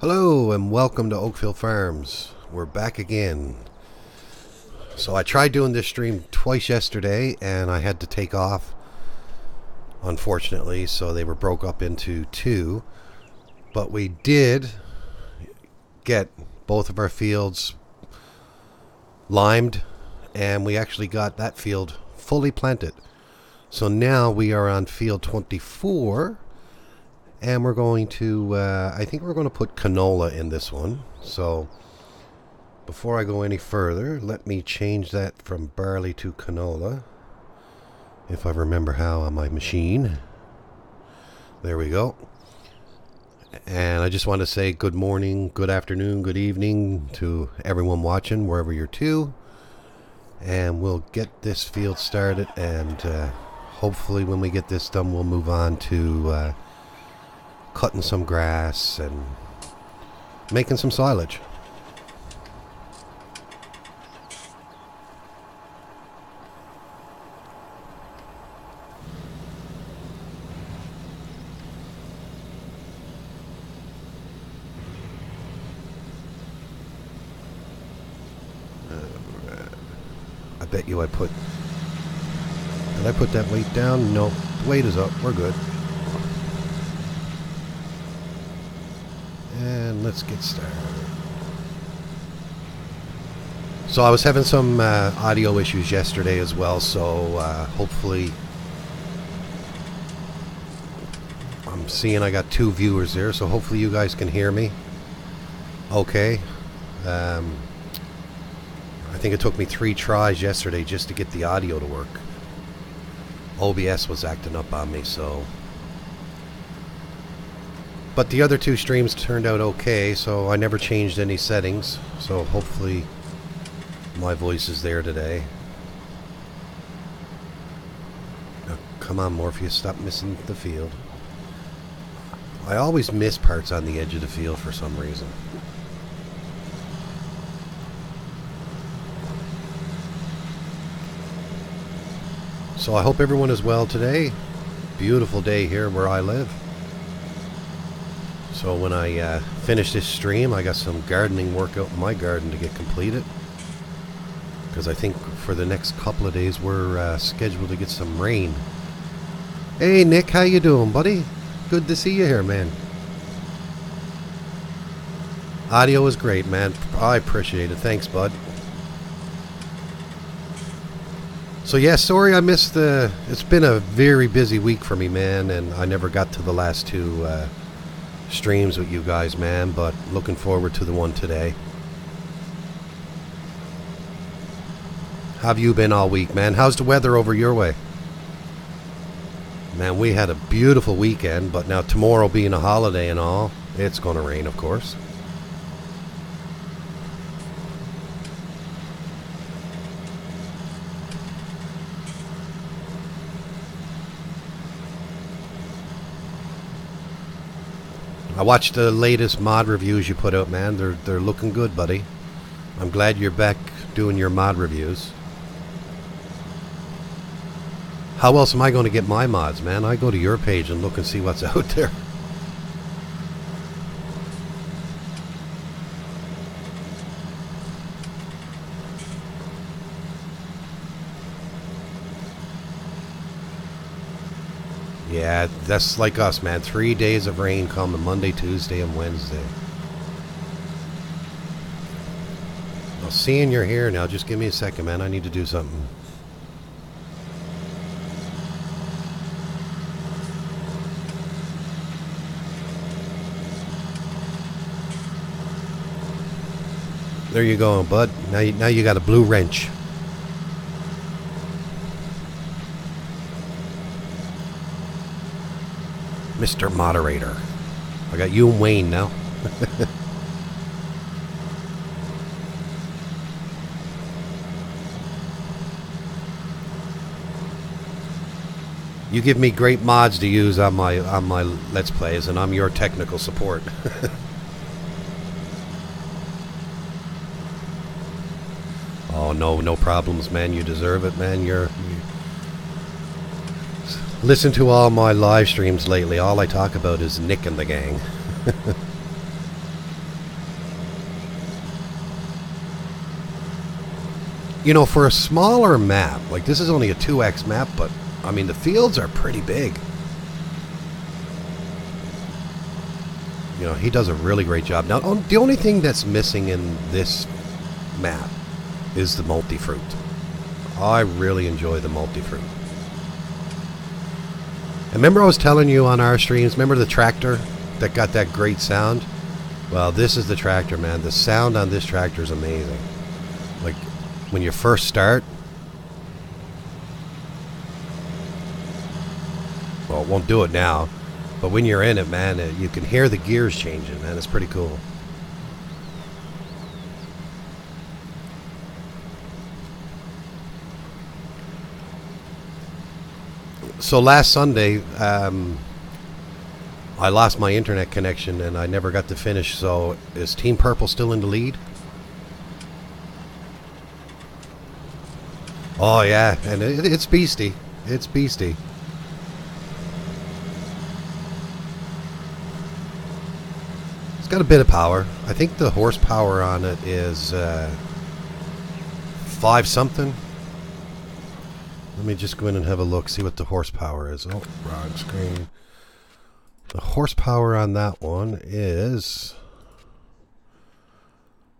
Hello and welcome to Oakfield Farms. We're back again. So I tried doing this stream twice yesterday and I had to take off, unfortunately, so they were broke up into two. But we did get both of our fields limed and we actually got that field fully planted. So now we are on field 24. And we're going to, I think we're going to put canola in this one. So before I go any further, let me change that from barley to canola. If I remember how on my machine. There we go. And I just want to say good morning, good afternoon, good evening to everyone watching, wherever you're to. And we'll get this field started. And hopefully when we get this done, we'll move on to cutting some grass and making some silage. I bet you did I put that weight down? No, the weight is up. We're good. And let's get started. So I was having some audio issues yesterday as well, so hopefully I'm seeing I got 2 viewers there, so hopefully you guys can hear me okay. I think it took me 3 tries yesterday just to get the audio to work. OBS was acting up on me, so... But the other 2 streams turned out okay, so I never changed any settings. So hopefully my voice is there today. Now, come on, Morpheus, stop missing the field. I always miss parts on the edge of the field for some reason. So I hope everyone is well today. Beautiful day here where I live. So when I finish this stream, I got some gardening work out in my garden to get completed. Because I think for the next couple of days we're scheduled to get some rain. Hey Nick, how you doing, buddy? Good to see you here, man. Audio is great, man. I appreciate it. Thanks, bud. So yeah, sorry I missed the... It's been a very busy week for me, man, and I never got to the last 2... streams with you guys, man, but looking forward to the one today. How have you been all week, man? How's the weather over your way? Man, we had a beautiful weekend, but now tomorrow being a holiday and all, it's gonna rain, of course. I watched the latest mod reviews you put out, man. They're looking good, buddy. I'm glad you're back doing your mod reviews. How else am I going to get my mods, man? I go to your page and look and see what's out there. Yeah, that's like us, man. 3 days of rain coming Monday, Tuesday, and Wednesday. Well, seeing you're here now, just give me a second, man. I need to do something. There you go, bud. Now you got a blue wrench. Mr. Moderator. I got you and Wayne now. You give me great mods to use on my Let's Plays, and I'm your technical support. Oh, no problems, man. You deserve it, man. Listen to all my live streams lately. All I talk about is Nick and the gang. You know, for a smaller map, like this is only a 2x map, but I mean the fields are pretty big. You know, he does a really great job. Now, the only thing that's missing in this map is the multi-fruit. I really enjoy the multi-fruit. And remember I was telling you on our streams, remember the tractor that got that great sound? Well, this is the tractor, man. The sound on this tractor is amazing. Like, when you first start, well, it won't do it now, but when you're in it, man, you can hear the gears changing, man. It's pretty cool. So last Sunday, I lost my internet connection and I never got to finish. So is Team Purple still in the lead? Oh yeah, and it's beastie. It's beastie. It's got a bit of power. I think the horsepower on it is 5 something. Let me just go in and have a look, see what the horsepower is. Oh, wrong screen. The horsepower on that one is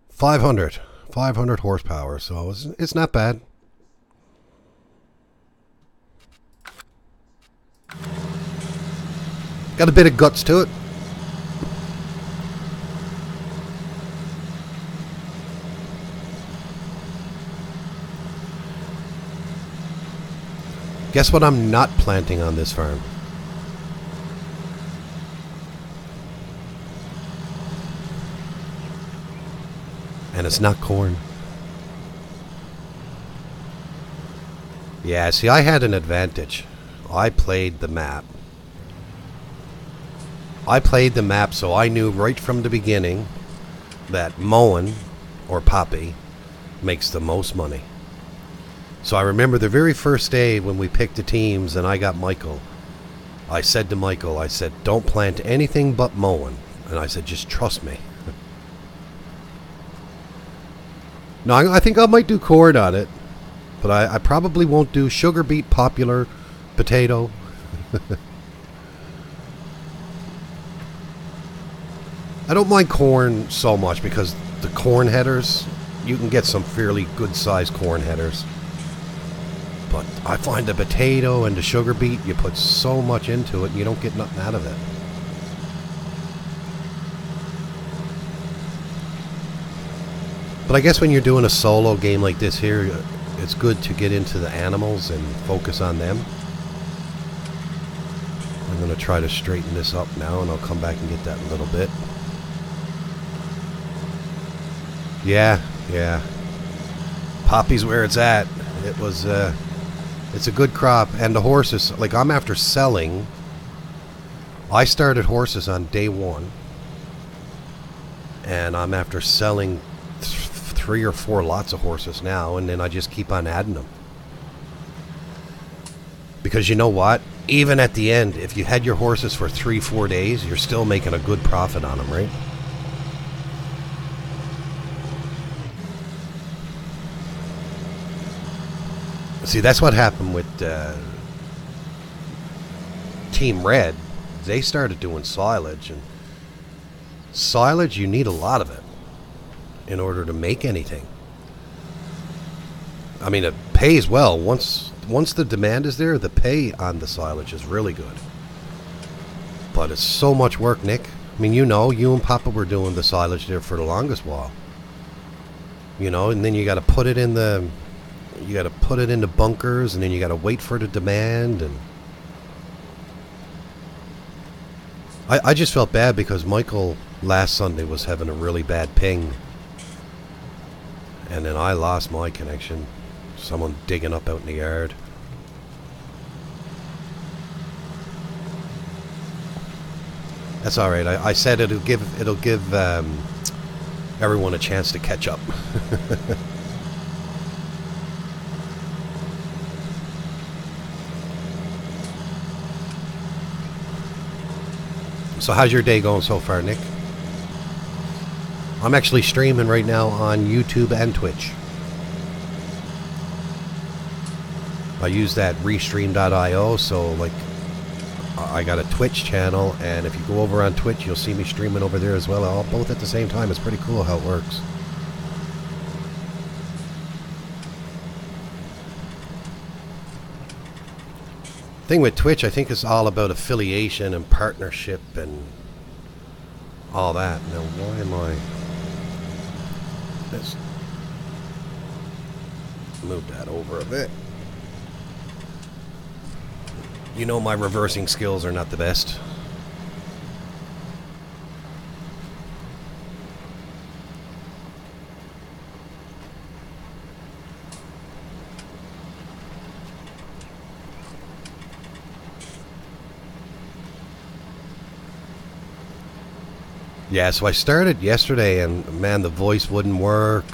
500. 500 horsepower, so it's not bad. Got a bit of guts to it. Guess what I'm not planting on this farm? And it's not corn. Yeah, see, I had an advantage. I played the map. I played the map, so I knew right from the beginning that mowing, or poppy, makes the most money. So I remember the very first day when we picked the teams and I got Michael. I said to Michael, I said, don't plant anything but mowing. And I said, just trust me. No, I think I might do corn on it. But I probably won't do sugar beet, popular, potato. I don't mind corn so much because the corn headers, you can get some fairly good sized corn headers. But I find the potato and the sugar beet, you put so much into it and you don't get nothing out of it. But I guess when you're doing a solo game like this here, it's good to get into the animals and focus on them. I'm going to try to straighten this up now and I'll come back and get that in a little bit. Yeah. Poppy's where it's at. It was, it's a good crop. And the horses, like I'm after selling. I started horses on day 1. And I'm after selling 3 or 4 lots of horses now. And then I just keep on adding them. Because you know what? Even at the end, if you had your horses for 3-4 days, you're still making a good profit on them, right? See, that's what happened with Team Red. They started doing silage, and silage, you need a lot of it in order to make anything. I mean, it pays well. Once the demand is there, the pay on the silage is really good. But it's so much work, Nick. I mean, you know, you and Papa were doing the silage there for the longest while. You know, and then you got to put it in the... You got to put it into bunkers, and then you got to wait for the demand. And I just felt bad because Michael last Sunday was having a really bad ping, and then I lost my connection. Someone digging up out in the yard. That's all right. I said it'll give everyone a chance to catch up. So how's your day going so far, Nick? I'm actually streaming right now on YouTube and Twitch. I use that restream.io, so like I got a Twitch channel, and if you go over on Twitch, you'll see me streaming over there as well, all both at the same time. It's pretty cool how it works. Thing with Twitch, I think, is all about affiliation and partnership and all that. Now, why am I... Let's move that over a bit. You know my reversing skills are not the best. Yeah, so I started yesterday, and man, the voice wouldn't work.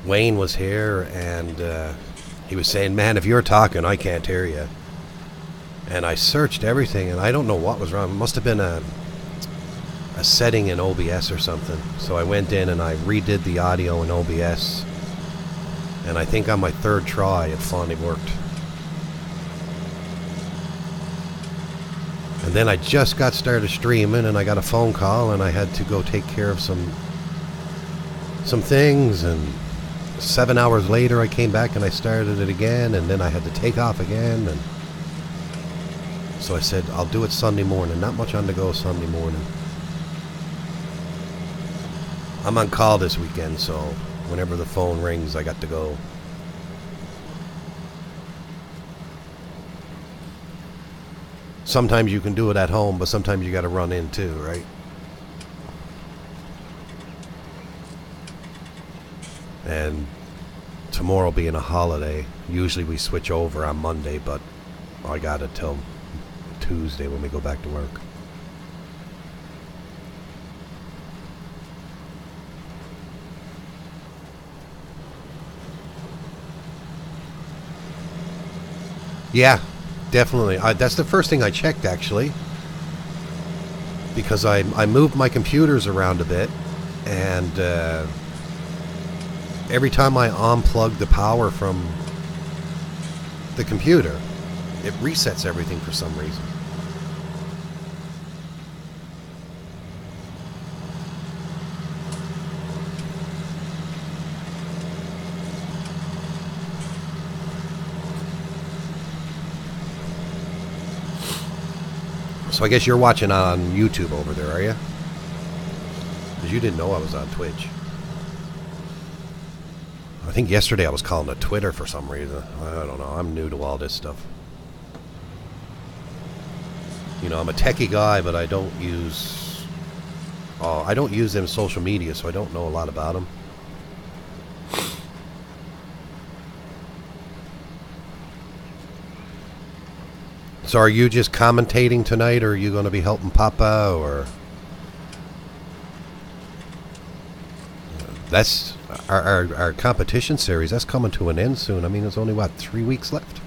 Wayne was here, and he was saying, man, if you're talking, I can't hear you. And I searched everything, and I don't know what was wrong. It must have been a setting in OBS or something. So I went in and I redid the audio in OBS. And I think on my third try, it finally worked. And then I just got started streaming, and I got a phone call, and I had to go take care of some things. And 7 hours later, I came back and I started it again, and then I had to take off again. And so I said, I'll do it Sunday morning. Not much on the go Sunday morning. I'm on call this weekend, so whenever the phone rings, I got to go. Sometimes you can do it at home, but sometimes you got to run in too, right? And tomorrow being a holiday, usually we switch over on Monday, but I got it till Tuesday when we go back to work. Yeah, definitely. That's the first thing I checked, actually, because I moved my computers around a bit, and every time I unplug the power from the computer, it resets everything for some reason. So I guess you're watching on YouTube over there, are you? Because you didn't know I was on Twitch. I think yesterday I was calling it Twitter for some reason. I don't know. I'm new to all this stuff. You know, I'm a techie guy, but I don't use them social media, so I don't know a lot about them. So are you just commentating tonight, or are you going to be helping Papa, or... That's our competition series. That's coming to an end soon. I mean, there's only, what, 3 weeks left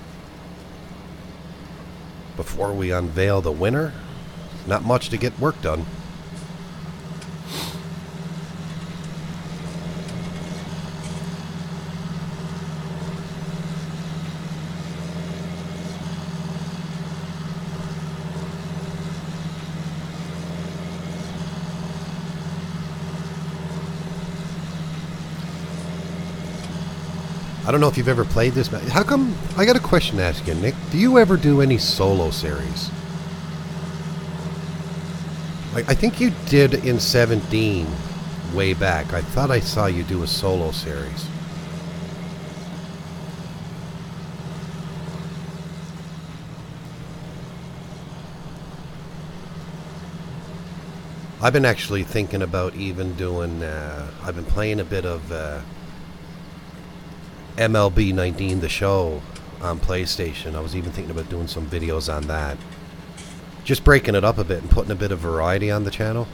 before we unveil the winner. Not much to get work done. I don't know if you've ever played this. How come... I got a question to ask you, Nick. Do you ever do any solo series? Like, I think you did in 17 way back. I thought I saw you do a solo series. I've been actually thinking about even doing... I've been playing a bit of... MLB 19, the show, on PlayStation. I was even thinking about doing some videos on that. Just breaking it up a bit and putting a bit of variety on the channel.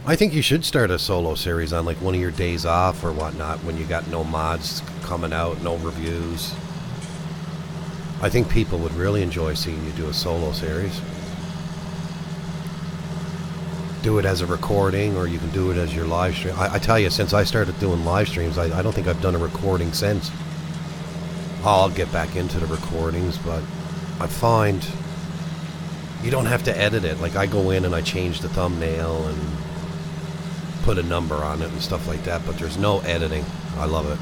I think you should start a solo series on like one of your days off or whatnot, when you got no mods coming out, no reviews. I think people would really enjoy seeing you do a solo series. do it as a recording, or you can do it as your live stream. I tell you, since I started doing live streams, I don't think I've done a recording since. I'll get back into the recordings, but I find you don't have to edit it. Like, I go in and I change the thumbnail and put a number on it and stuff like that, but there's no editing. I love it.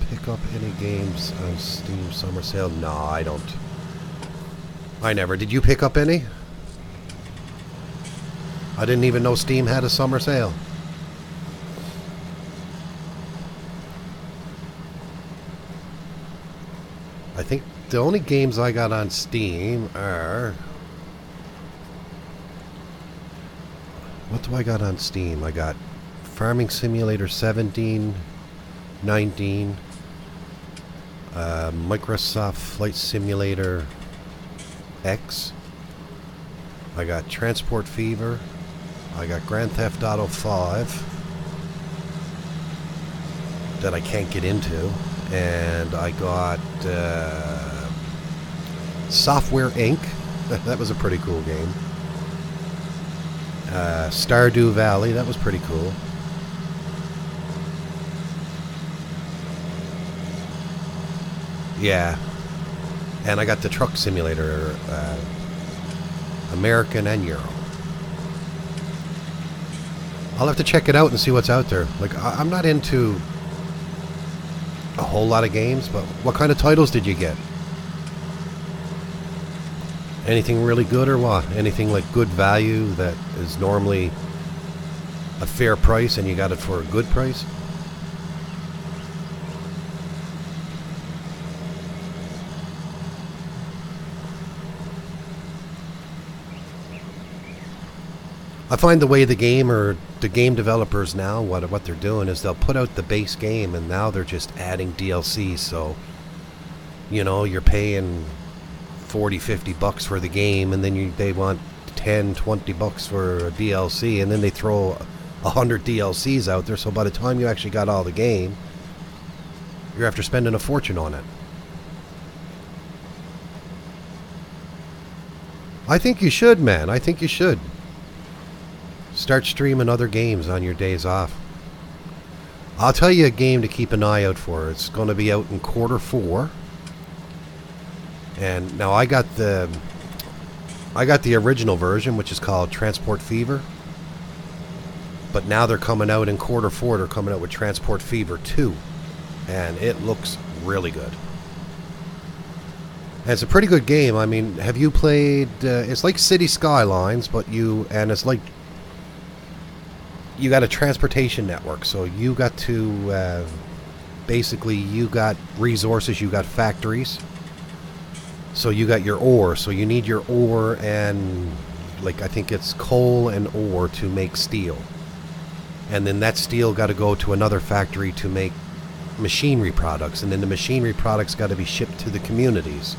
Pick up any games on Steam summer sale? No, I don't. I never. Did you pick up any? I didn't even know Steam had a summer sale. I think the only games I got on Steam are... What do I got on Steam? I got Farming Simulator 17, 19, Microsoft Flight Simulator X. I got Transport Fever. I got Grand Theft Auto 5 that I can't get into. And I got Software Inc. That was a pretty cool game. Stardew Valley, that was pretty cool. Yeah. And I got the Truck Simulator, American and Euro. I'll have to check it out and see what's out there. Like, I'm not into a whole lot of games, but what kind of titles did you get? Anything really good or what? Anything like good value that is normally a fair price and you got it for a good price? I find the way the game developers now, what they're doing is they'll put out the base game and now they're just adding DLC. So, you know, you're paying 40, 50 bucks for the game, and then they want 10, 20 bucks for a DLC, and then they throw 100 DLCs out there. So by the time you actually got all the game, you're after spending a fortune on it. I think you should, man. I think you should. Start streaming other games on your days off. I'll tell you a game to keep an eye out for. It's going to be out in Q4. And now I got the original version, which is called Transport Fever. But now they're coming out in Q4. They're coming out with Transport Fever 2. And it looks really good. And it's a pretty good game. I mean, have you played... it's like City Skylines, but it's like... You got a transportation network, so you got to... basically, you got resources, you got factories. So you got your ore, so you need your ore and... like, I think it's coal and ore to make steel. And then that steel got to go to another factory to make machinery products. And then the machinery products got to be shipped to the communities.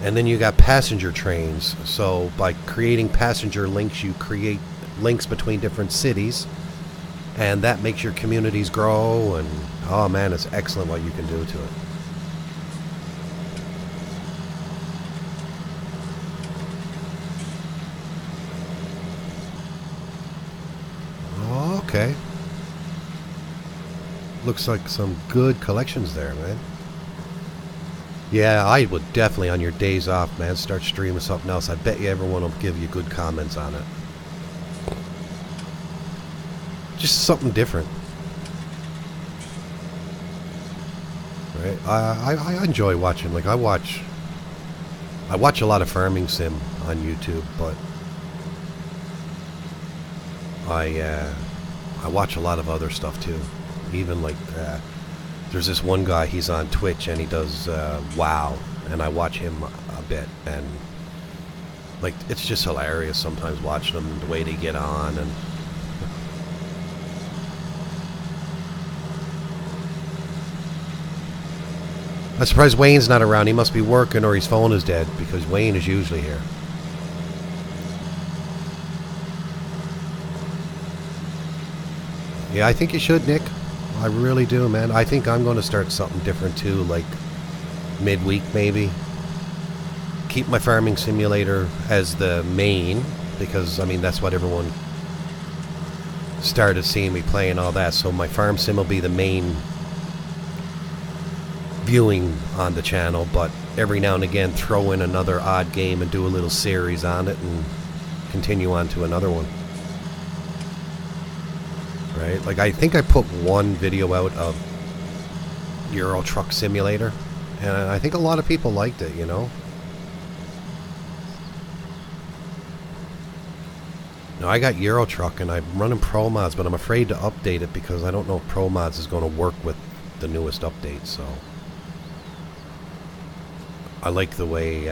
And then you got passenger trains. So by creating passenger links, you create links between different cities, and that makes your communities grow. And oh man, it's excellent what you can do to it. Okay, looks like some good collections there, man. Yeah, I would definitely on your days off, man, start streaming something else. I bet you everyone will give you good comments on it. Just something different, right? I enjoy watching. Like I watch a lot of farming sim on YouTube, but I watch a lot of other stuff too. Even like there's this one guy, he's on Twitch and he does WoW, and I watch him a bit, and like it's just hilarious sometimes watching them, the way they get on. And I'm surprised Wayne's not around. He must be working or his phone is dead, because Wayne is usually here. Yeah, I think you should, Nick. I really do, man. I think I'm going to start something different too. Like, midweek maybe. Keep my farming simulator as the main, because I mean that's what everyone started seeing me play and all that, so my farm sim will be the main viewing on the channel, but every now and again throw in another odd game and do a little series on it and continue on to another one. Right? Like I think I put one video out of Euro Truck Simulator, and I think a lot of people liked it, you know. Now I got Euro Truck and I'm running Pro Mods, but I'm afraid to update it because I don't know if Pro Mods is going to work with the newest update, so I like the way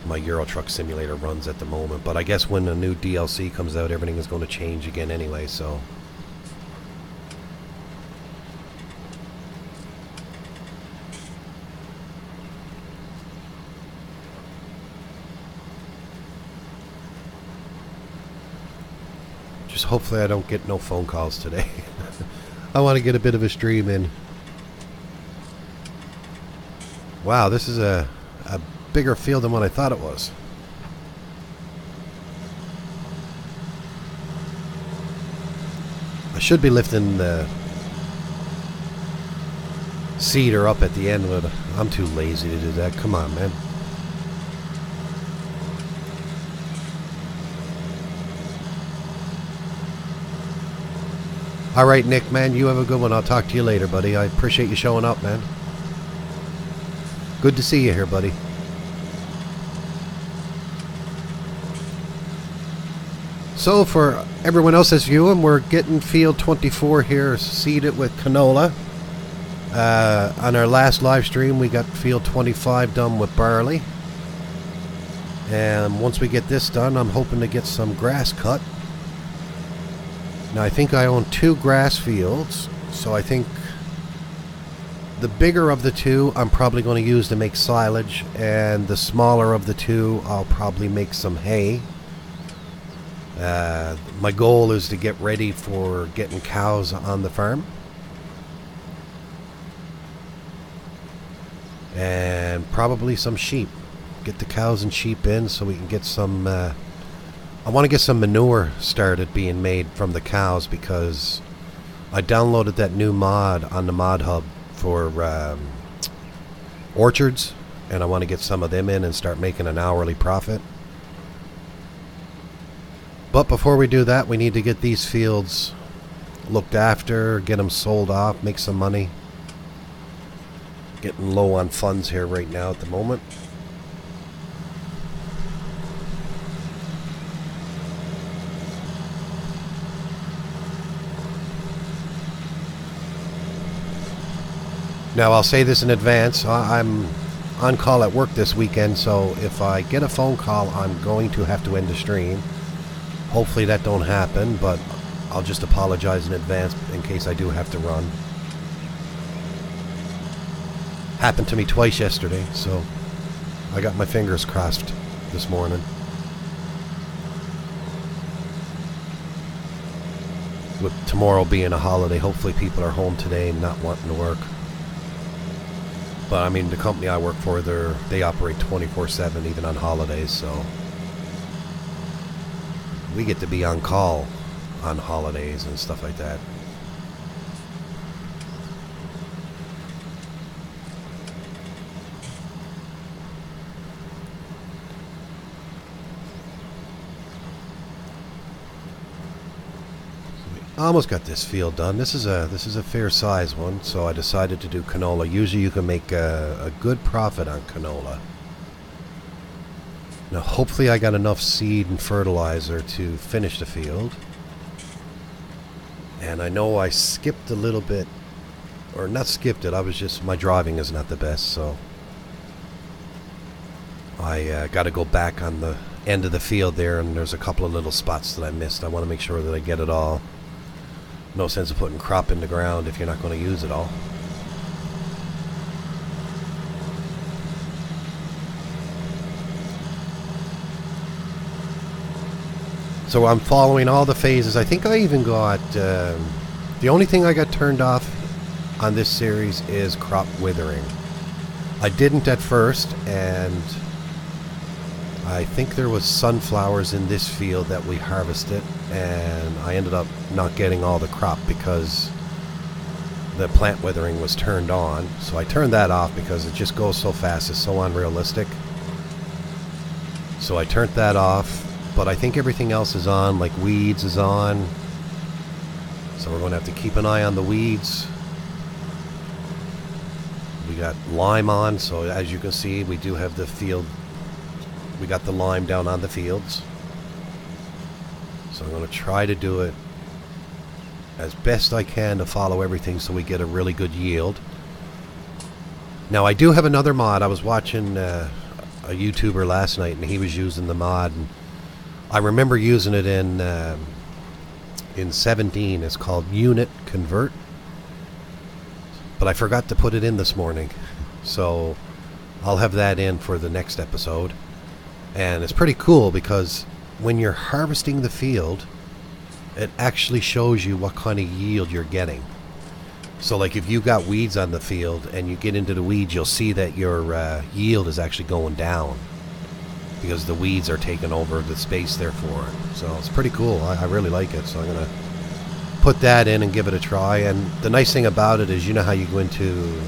my Euro Truck Simulator runs at the moment, but I guess when a new DLC comes out everything is going to change again anyway, so hopefully I don't get no phone calls today. I want to get a bit of a stream in. Wow, this is a bigger field than what I thought it was. I should be lifting the seeder up at the end, but I'm too lazy to do that. Come on, man. Alright, Nick, man, you have a good one. I'll talk to you later, buddy. I appreciate you showing up, man. Good to see you here, buddy. So, for everyone else that's viewing, we're getting field 24 here seeded with canola. On our last live stream, we got field 25 done with barley. And once we get this done, I'm hoping to get some grass cut. Now I think I own 2 grass fields, so I think the bigger of the 2 I'm probably going to use to make silage, and the smaller of the 2 I'll probably make some hay. My goal is to get ready for getting cows on the farm. And probably some sheep. Get the cows and sheep in so we can get some... I want to get some manure started being made from the cows, because I downloaded that new mod on the mod hub for orchards, and I want to get some of them in and start making an hourly profit. But before we do that, we need to get these fields looked after, get them sold off, make some money. Getting low on funds here right now at the moment. Now, I'll say this in advance. I'm on call at work this weekend, so if I get a phone call, I'm going to have to end the stream. Hopefully that don't happen, but I'll just apologize in advance in case I do have to run. Happened to me twice yesterday, so I got my fingers crossed this morning. With tomorrow being a holiday, hopefully people are home today and not wanting to work. But I mean, the company I work for, they operate 24/7 even on holidays, so we get to be on call on holidays and stuff like that. Almost got this field done. This is a fair size one, so I decided to do canola. Usually you can make a good profit on canola. Now hopefully I got enough seed and fertilizer to finish the field. And I know I skipped a little bit, or not skipped it, my driving is not the best, so I got to go back on the end of the field there, and there's a couple of little spots that I missed. I want to make sure that I get it all. No sense of putting crop in the ground if you're not going to use it all. So I'm following all the phases. I think I even got... the only thing I got turned off on this series is crop withering. I didn't at first, and I think there was sunflowers in this field that we harvested, and I ended up not getting all the crop because the plant withering was turned on. So I turned that off because it just goes so fast, it's so unrealistic. So I turned that off, but I think everything else is on, like weeds is on. So we're going to have to keep an eye on the weeds. We got lime on, so as you can see, we do have the field. We got the lime down on the fields. So I'm going to try to do it as best I can to follow everything so we get a really good yield. Now I do have another mod. I was watching a YouTuber last night, and he was using the mod, and I remember using it in 17. It's called Unit Convert, but I forgot to put it in this morning, so I'll have that in for the next episode. And it's pretty cool because when you're harvesting the field, it actually shows you what kind of yield you're getting. So like if you got weeds on the field and you get into the weeds, you'll see that your yield is actually going down because the weeds are taking over the space there for it. So it's pretty cool. I really like it. So I'm going to put that in and give it a try. And the nice thing about it is, you know how you go into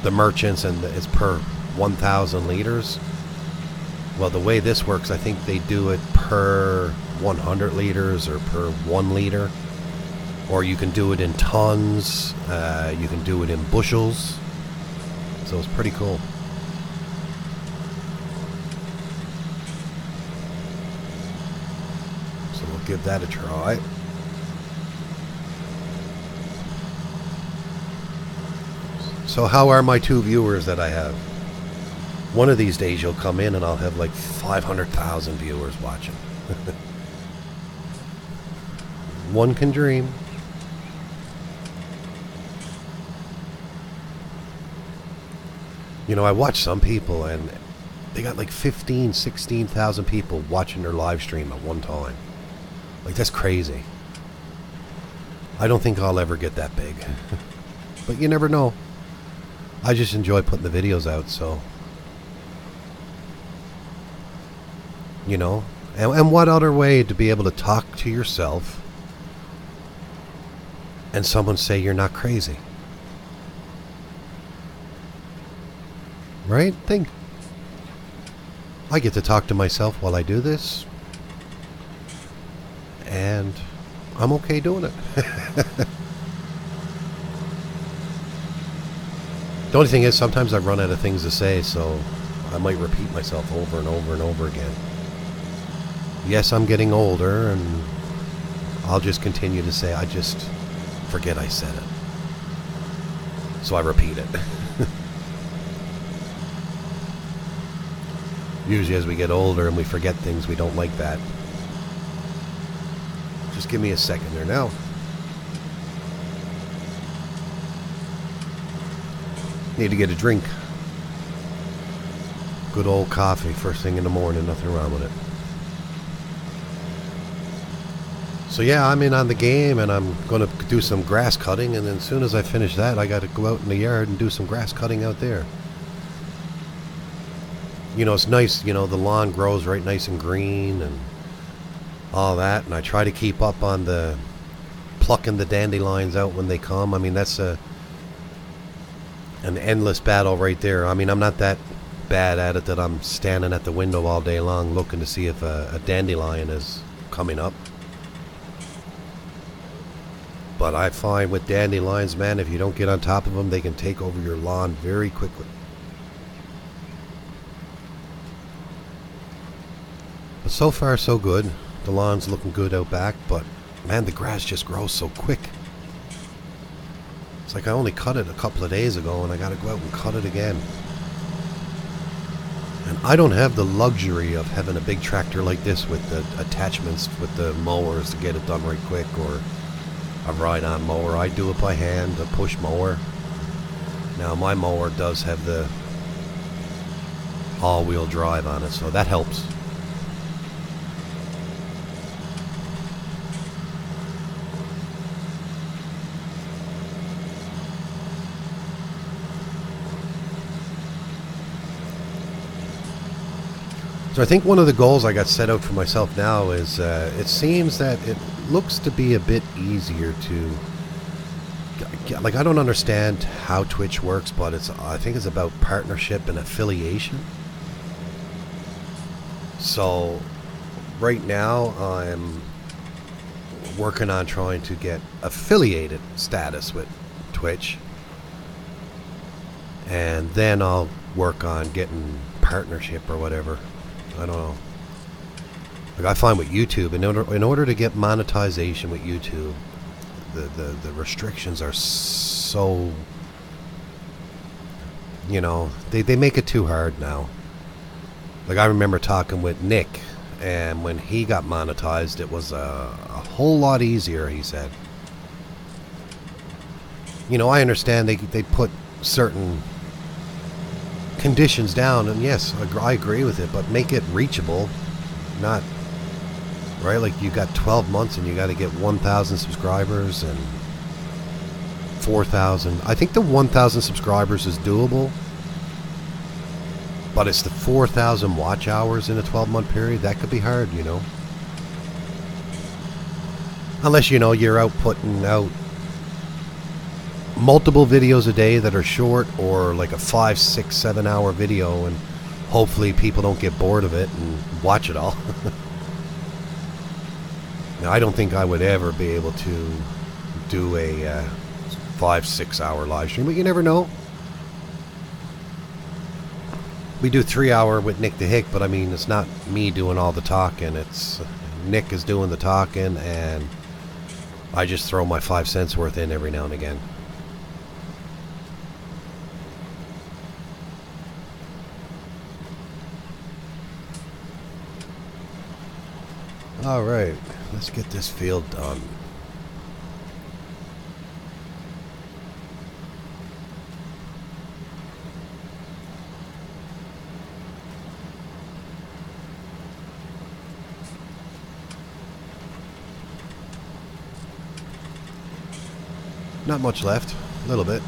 the merchants and it's per 1,000 liters? Well, the way this works, I think they do it per 100 liters or per 1 liter. Or you can do it in tons. You can do it in bushels. So it's pretty cool. So we'll give that a try. So how are my 2 viewers that I have? One of these days you'll come in and I'll have like 500,000 viewers watching. One can dream. You know, I watch some people and they got like 15, 16,000 people watching their live stream at one time. Like, that's crazy. I don't think I'll ever get that big. But you never know. I just enjoy putting the videos out, so... You know? And what other way to be able to talk to yourself and someone say you're not crazy? Right? Think. I get to talk to myself while I do this, and I'm okay doing it. The only thing is, sometimes I run out of things to say, so I might repeat myself over and over and over again. Yes, I'm getting older, and I'll just continue to say, I just forget I said it. So I repeat it. Usually as we get older and we forget things, we don't like that. Just give me a second there now. Need to get a drink. Good old coffee first thing in the morning, nothing wrong with it. So yeah, I'm in on the game, and I'm going to do some grass cutting, and then as soon as I finish that, I got to go out in the yard and do some grass cutting out there. You know, it's nice, you know, the lawn grows right nice and green and all that, and I try to keep up on the plucking the dandelions out when they come. I mean, that's an endless battle right there. I mean, I'm not that bad at it that I'm standing at the window all day long looking to see if a dandelion is coming up. But I find with dandelions, man, if you don't get on top of them, they can take over your lawn very quickly. But so far, so good. The lawn's looking good out back, but man, the grass just grows so quick. It's like I only cut it a couple of days ago, and I gotta go out and cut it again. And I don't have the luxury of having a big tractor like this with the attachments with the mowers to get it done right quick, or a ride-on mower. I do it by hand, a push mower. Now my mower does have the all-wheel drive on it, so that helps. So I think one of the goals I got set out for myself now is it seems that it looks to be a bit easier to like, I don't understand how Twitch works, but I think it's about partnership and affiliation. So right now I'm working on trying to get affiliated status with Twitch, and then I'll work on getting partnership or whatever. I don't know. Like, I find with YouTube, in order to get monetization with YouTube, the restrictions are so, you know, they make it too hard now. Like, I remember talking with Nick, and when he got monetized, it was a whole lot easier, he said. You know, I understand they put certain conditions down, and yes, I agree with it, but make it reachable. Not right, like, you got 12 months and you got to get 1,000 subscribers and 4,000. I think the 1,000 subscribers is doable, but it's the 4,000 watch hours in a 12-month period that could be hard, you know. Unless, you know, you're out putting out multiple videos a day that are short, or like a 5, 6, 7 hour video, and hopefully people don't get bored of it and watch it all. Now, I don't think I would ever be able to do a 5, 6 hour live stream, but you never know. We do 3 hour with Nick the Hick, but I mean, it's not me doing all the talking. It's Nick is doing the talking, and I just throw my 5 cents worth in every now and again. All right, let's get this field done. Not much left, a little bit.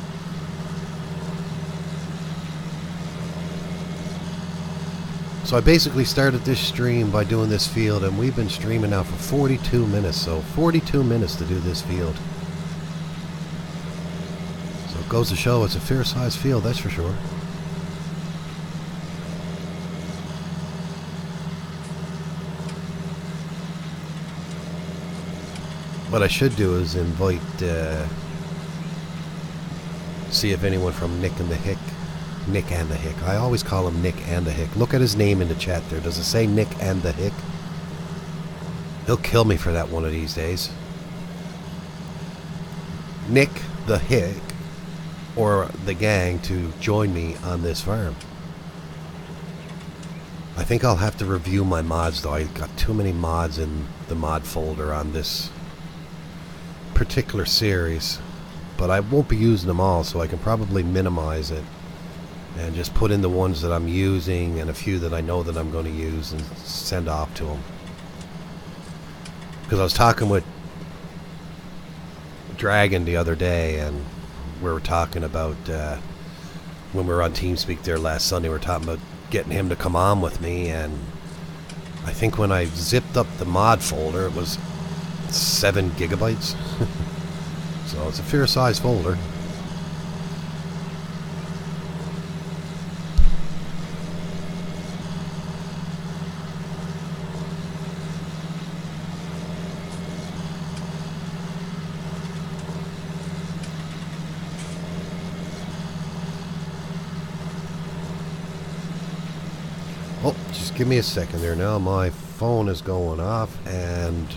So I basically started this stream by doing this field, and we've been streaming now for 42 minutes, so 42 minutes to do this field. So it goes to show it's a fair-sized field, that's for sure. What I should do is invite, see if anyone from Nick and the Hick. Nick and the Hick. I always call him Nick and the Hick. Look at his name in the chat there. Does it say Nick and the Hick? He'll kill me for that one of these days. Nick the Hick, or the gang, to join me on this farm. I think I'll have to review my mods, though. I got too many mods in the mod folder on this particular series, but I won't be using them all, so I can probably minimize it and just put in the ones that I'm using and a few that I know that I'm going to use and send off to them. Because I was talking with Dragon the other day, and we were talking about when we were on TeamSpeak there last Sunday, we were talking about getting him to come on with me, and I think when I zipped up the mod folder, it was 7 gigabytes. So it's a fair size folder. Oh, just give me a second there now. My phone is going off, and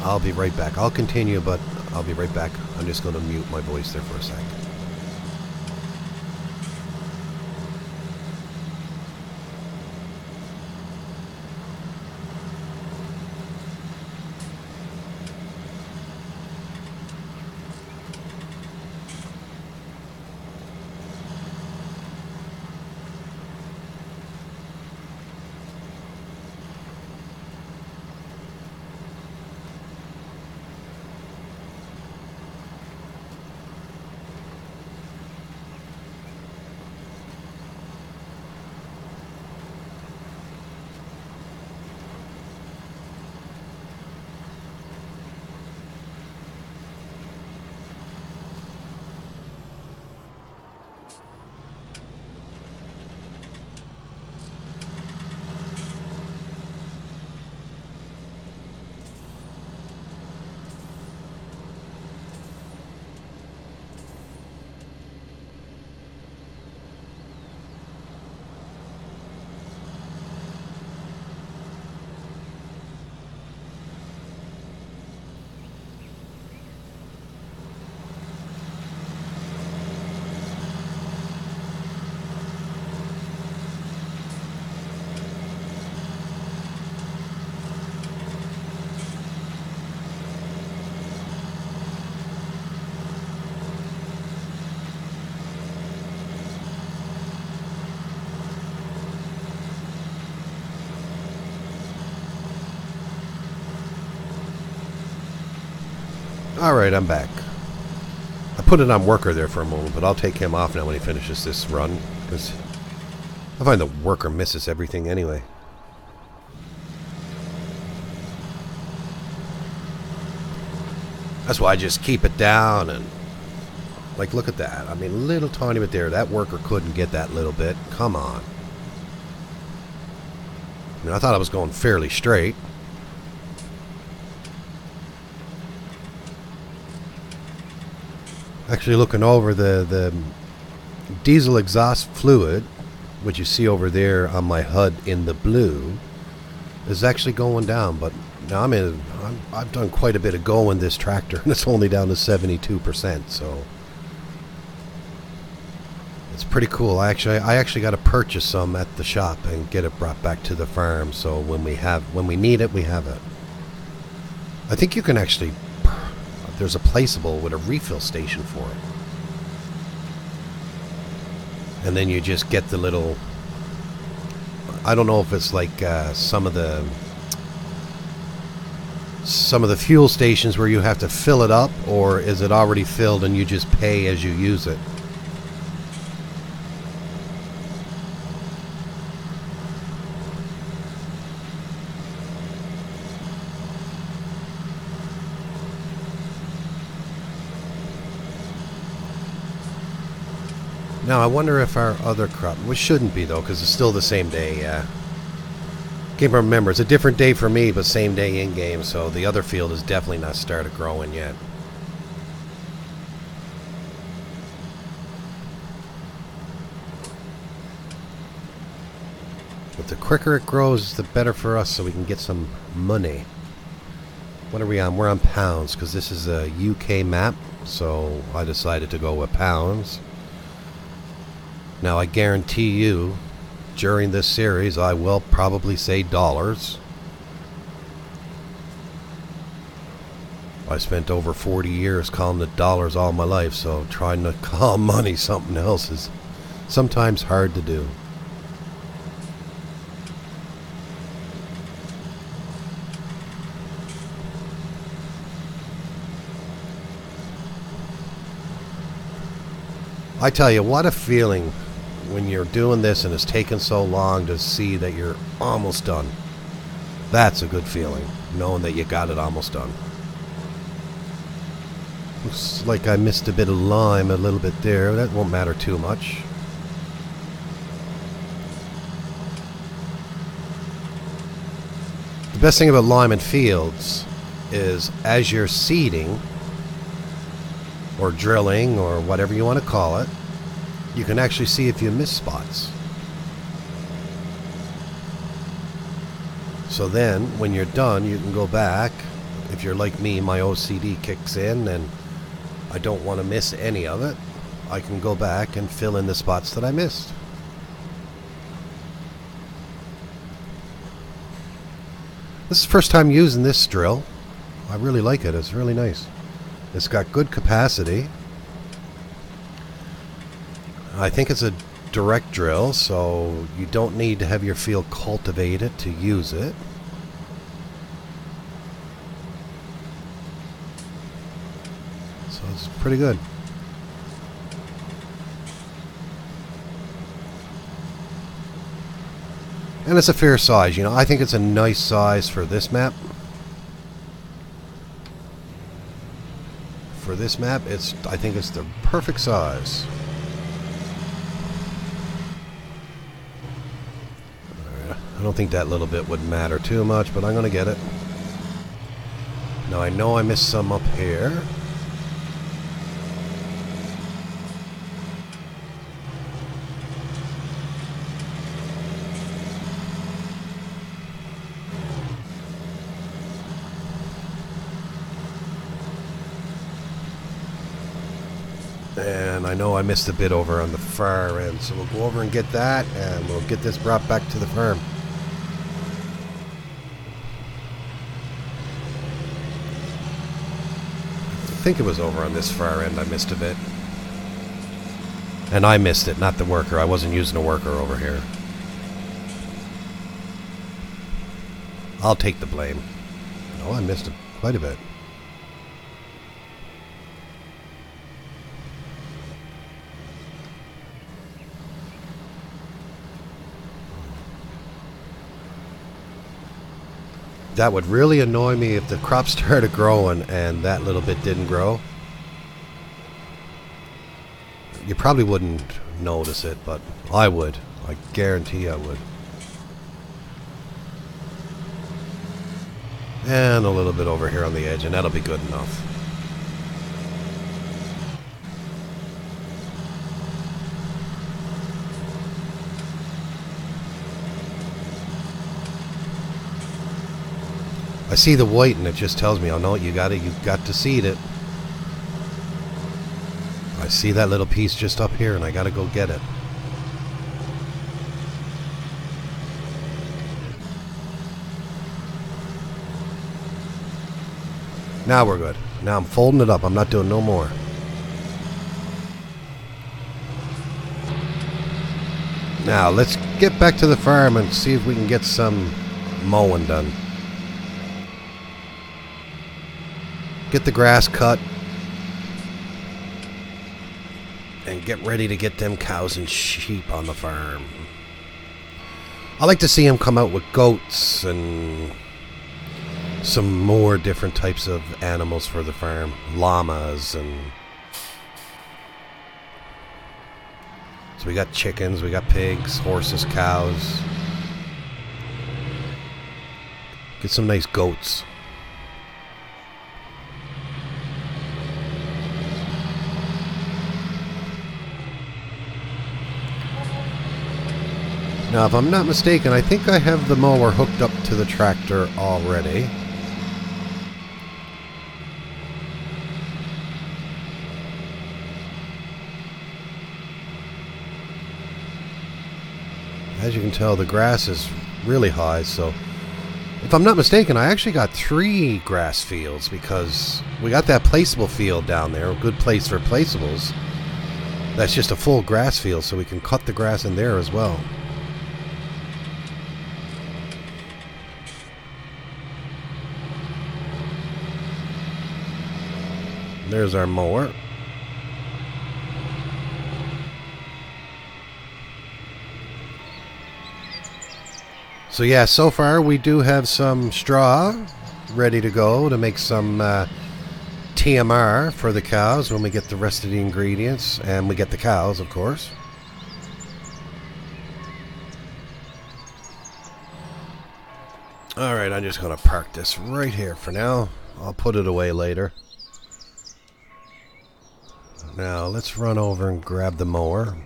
I'll be right back. I'll continue, but I'll be right back. I'm just going to mute my voice there for a sec. Alright, I'm back. I put it on worker there for a moment, but I'll take him off now when he finishes this run, because I find the worker misses everything anyway. That's why I just keep it down and... Like, look at that. I mean, a little tiny bit there. That worker couldn't get that little bit. Come on. I mean, I thought I was going fairly straight. Actually, looking over the diesel exhaust fluid, which you see over there on my HUD in the blue, is actually going down. But now I've done quite a bit of going this tractor, and it's only down to 72%. So it's pretty cool. I actually got to purchase some at the shop and get it brought back to the farm. So when we need it, we have it. I think you can actually. There's a placeable with a refill station for it. And then you just get the little... I don't know if it's like some of the fuel stations where you have to fill it up, or is it already filled and you just pay as you use it? Now, I wonder if our other crop... Which shouldn't be, though, because it's still the same day. Can't remember. It's a different day for me, but same day in-game, so the other field has definitely not started growing yet. But the quicker it grows, the better for us, so we can get some money. What are we on? We're on pounds, because this is a UK map, so I decided to go with pounds. Now, I guarantee you, during this series, I will probably say dollars. I spent over 40 years calling it dollars all my life, so trying to call money something else is sometimes hard to do. I tell you, what a feeling when you're doing this and it's taken so long to see that you're almost done. That's a good feeling, knowing that you got it almost done. Looks like I missed a bit of lime a little bit there. That won't matter too much. The best thing about lime in fields is as you're seeding or drilling or whatever you want to call it, you can actually see if you miss spots. So then when you're done, you can go back. If you're like me, my OCD kicks in and I don't want to miss any of it. I can go back and fill in the spots that I missed. This is the first time using this drill. I really like it. It's really nice. It's got good capacity. I think it's a direct drill, so you don't need to have your field cultivated to use it. So it's pretty good. And it's a fair size, you know. I think it's a nice size for this map. For this map, I think it's the perfect size. I don't think that little bit would matter too much, but I'm going to get it. Now I know I missed some up here. And I know I missed a bit over on the far end, so we'll go over and get that, and we'll get this brought back to the farm. I think it was over on this far end I missed a bit. And I missed it, not the worker. I wasn't using a worker over here. I'll take the blame. No, I missed it quite a bit. That would really annoy me if the crop started growing and that little bit didn't grow. You probably wouldn't notice it, but I would. I guarantee I would. And a little bit over here on the edge, and that'll be good enough. I see the white and it just tells me, oh no, you've got to seed it. I see that little piece just up here and I gotta go get it. Now we're good. Now I'm folding it up. I'm not doing no more. Now let's get back to the farm and see if we can get some mowing done. Get the grass cut. And get ready to get them cows and sheep on the farm. I like to see them come out with goats and some more different types of animals for the farm. Llamas and... So we got chickens, we got pigs, horses, cows. Get some nice goats. Now, if I'm not mistaken, I think I have the mower hooked up to the tractor already. As you can tell, the grass is really high, so if I'm not mistaken, I actually got 3 grass fields because we got that placeable field down there, a good place for placeables. That's just a full grass field, so we can cut the grass in there as well. There's our mower. So yeah, so far we do have some straw ready to go to make some TMR for the cows when we get the rest of the ingredients, and we get the cows, of course. Alright, I'm just going to park this right here for now. I'll put it away later. Now, let's run over and grab the mower.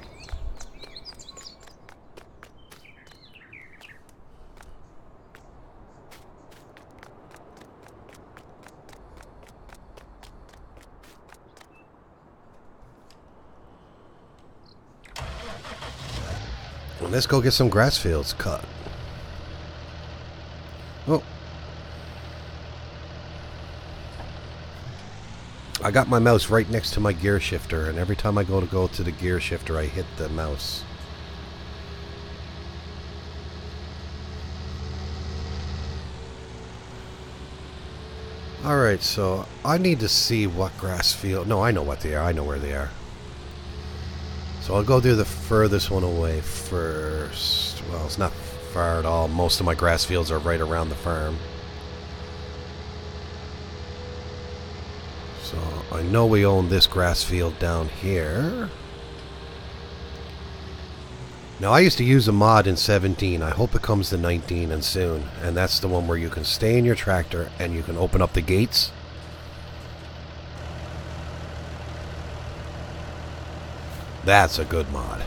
And let's go get some grass fields cut. Oh. I got my mouse right next to my gear shifter, and every time I go to the gear shifter, I hit the mouse. Alright, so I need to see what grass field... No, I know what they are. I know where they are. So I'll go do the furthest one away first. Well, it's not far at all. Most of my grass fields are right around the farm. So I know we own this grass field down here. Now I used to use a mod in 17. I hope it comes to 19 and soon. And that's the one where you can stay in your tractor and you can open up the gates. That's a good mod.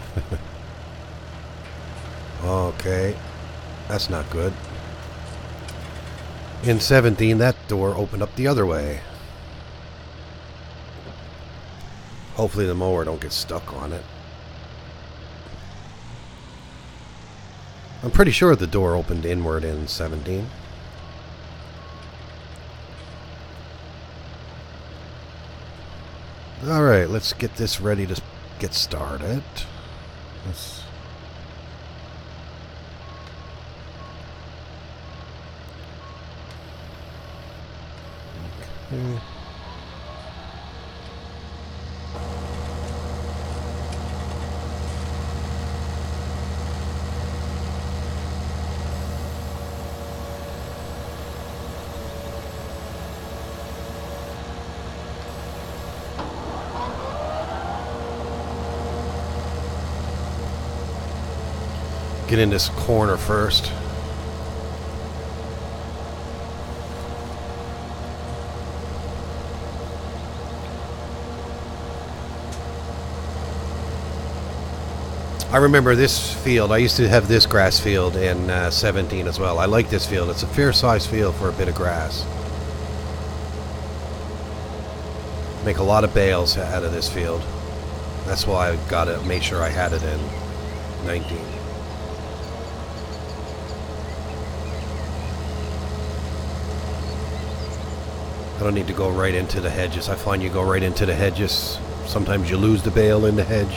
Okay. That's not good. In 17, that door opened up the other way. Hopefully the mower don't get stuck on it. I'm pretty sure the door opened inward in 17. Alright, let's get this ready to get started. Let's... Okay. Get in this corner first. I remember this field. I used to have this grass field in 17 as well. I like this field. It's a fair size field for a bit of grass. Make a lot of bales out of this field. That's why I got to make sure I had it in 19. I don't need to go right into the hedges. I find you go right into the hedges. Sometimes you lose the bale in the hedge.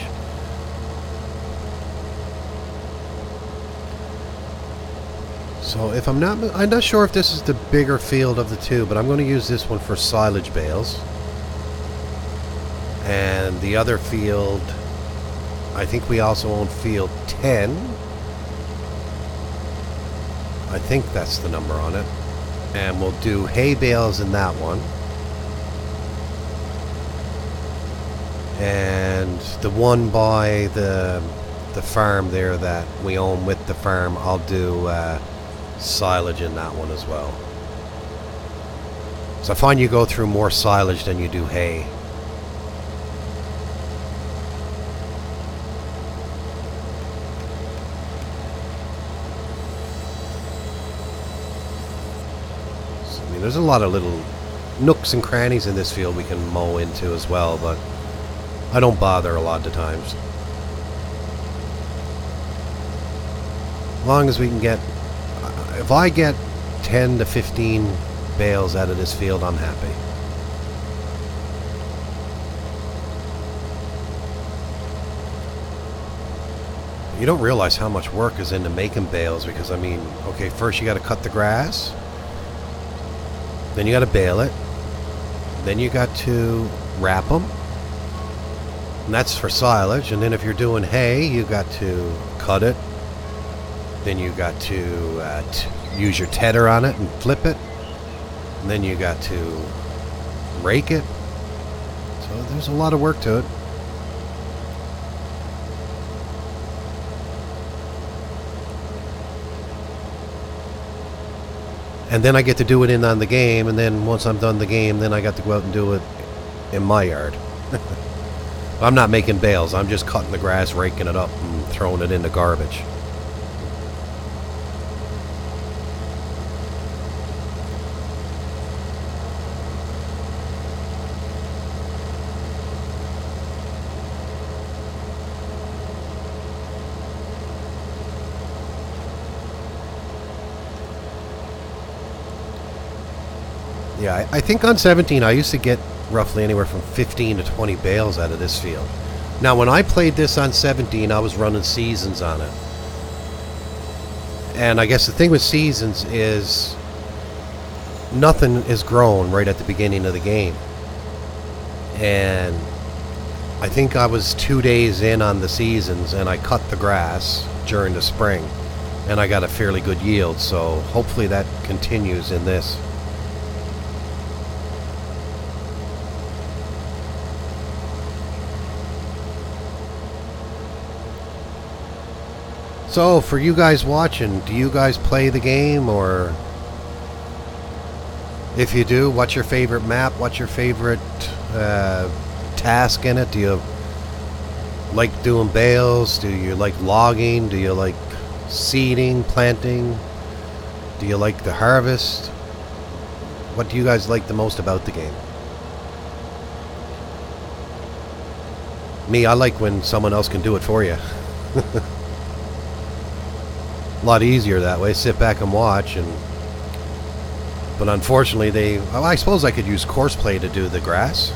So if I'm not sure if this is the bigger field of the two, but I'm going to use this one for silage bales. And the other field, I think we also own field 10. I think that's the number on it. And we'll do hay bales in that one. And the one by the farm there that we own with the farm, I'll do silage in that one as well. So I find you go through more silage than you do hay. So, I mean, there's a lot of little nooks and crannies in this field we can mow into as well, but I don't bother a lot of times. As long as we can get, if I get 10 to 15 bales out of this field, I'm happy. You don't realize how much work is into making bales because, I mean, okay, first you got to cut the grass, then you got to bale it, then you got to wrap them, and that's for silage. And then if you're doing hay, you got to cut it, then you got to use your tedder on it and flip it, and then you got to rake it. So there's a lot of work to it. And then I get to do it on the game, and then once I'm done the game, then I got to go out and do it in my yard. I'm not making bales, I'm just cutting the grass, raking it up, and throwing it in the garbage. Yeah, I think on 17 I used to get roughly anywhere from 15 to 20 bales out of this field. Now when I played this on 17, I was running seasons on it. And I guess the thing with seasons is nothing is grown right at the beginning of the game. And I think I was 2 days in on the seasons and I cut the grass during the spring. And I got a fairly good yield, so hopefully that continues in this. So, for you guys watching, do you guys play the game, or if you do, what's your favorite map? What's your favorite task in it? Do you like doing bales? Do you like logging? Do you like seeding, planting? Do you like the harvest? What do you guys like the most about the game? Me, I like when someone else can do it for you. A lot easier that way. Sit back and watch. But unfortunately, I suppose I could use courseplay to do the grass.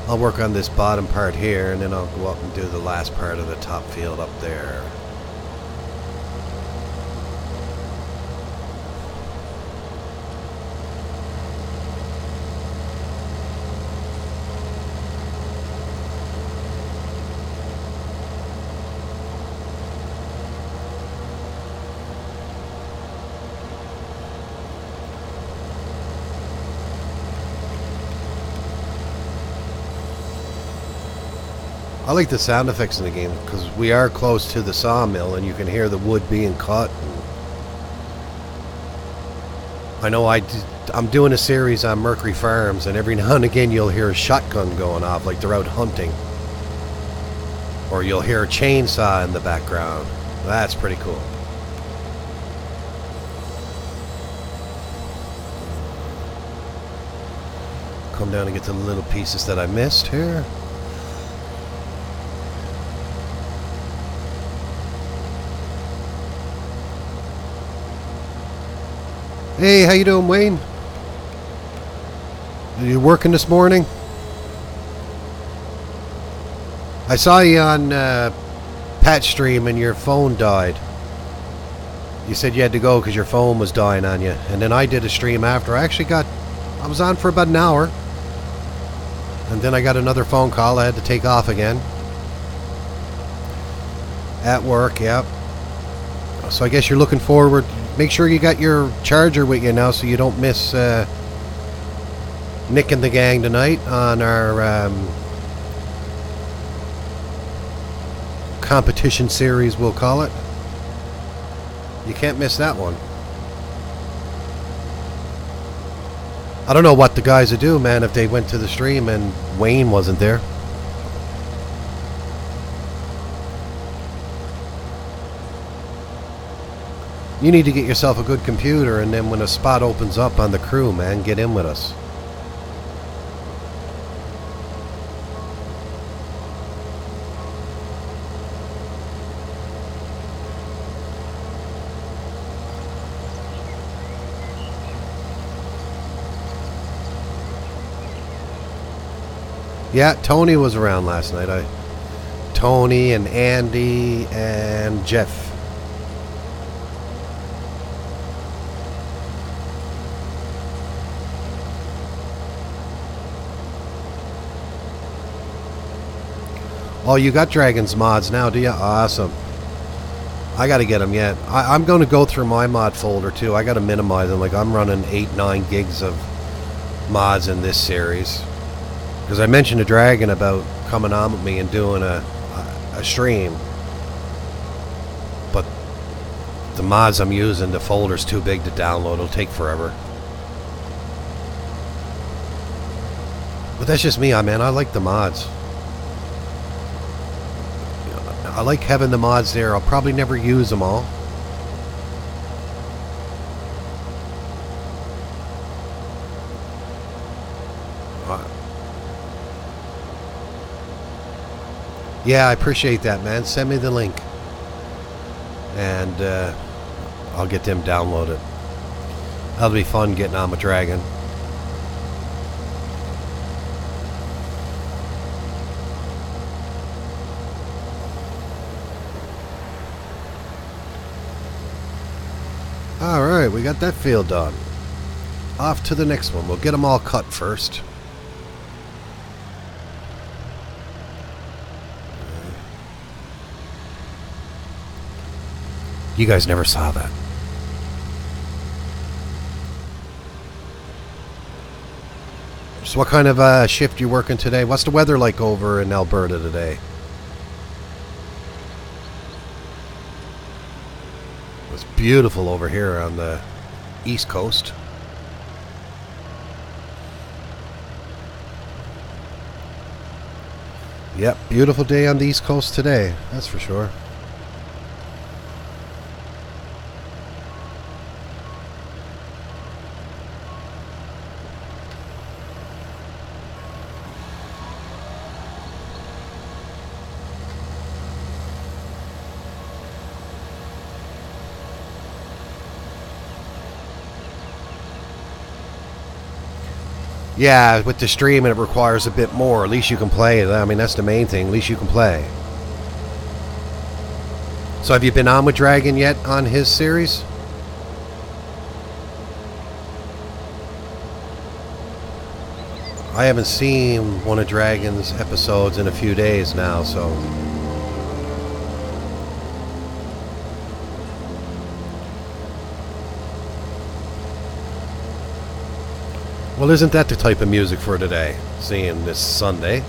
I'll work on this bottom part here, and then I'll go up and do the last part of the top field up there. I like the sound effects in the game because we are close to the sawmill and you can hear the wood being cut. I know I'm doing a series on Mercury Farms, and every now and again you'll hear a shotgun going off like they're out hunting. Or you'll hear a chainsaw in the background. That's pretty cool. Come down and get to the little pieces that I missed here. Hey, how you doing, Wayne? Are you working this morning? I saw you on Patch Stream and your phone died. You said you had to go because your phone was dying on you. And then I did a stream after. I was on for about an hour. And then I got another phone call. I had to take off again. At work, yep. So I guess you're looking forward. Make sure you got your charger with you now so you don't miss Nick and the gang tonight on our competition series, we'll call it. You can't miss that one. I don't know what the guys would do, man, if they went to the stream and Wayne wasn't there. You need to get yourself a good computer, and then when a spot opens up on the crew, man, get in with us. Yeah, Tony was around last night. Tony and Andy and Jeff. Oh, you got Dragon's mods now, do you? Awesome. I got to get them yet. I'm going to go through my mod folder too. I got to minimize them. Like, I'm running 8-9 gigs of mods in this series. Because I mentioned to Dragon about coming on with me and doing a stream. But the mods I'm using, the folder's too big to download. It'll take forever. But that's just me, man. I like the mods. I like having the mods there. I'll probably never use them all. Yeah, I appreciate that, man. Send me the link. And I'll get them downloaded. That'll be fun getting on with Dragon. Alright, we got that field done. Off to the next one. We'll get them all cut first. You guys never saw that. So what kind of shift you working today? What's the weather like over in Alberta today? It's beautiful over here on the East Coast. Yep, beautiful day on the East Coast today, that's for sure. Yeah, with the stream it requires a bit more. At least you can play. I mean, that's the main thing. At least you can play. So have you been on with Dragon yet on his series? I haven't seen one of Dragon's episodes in a few days now, so... Well, isn't that the type of music for today, seeing this Sunday?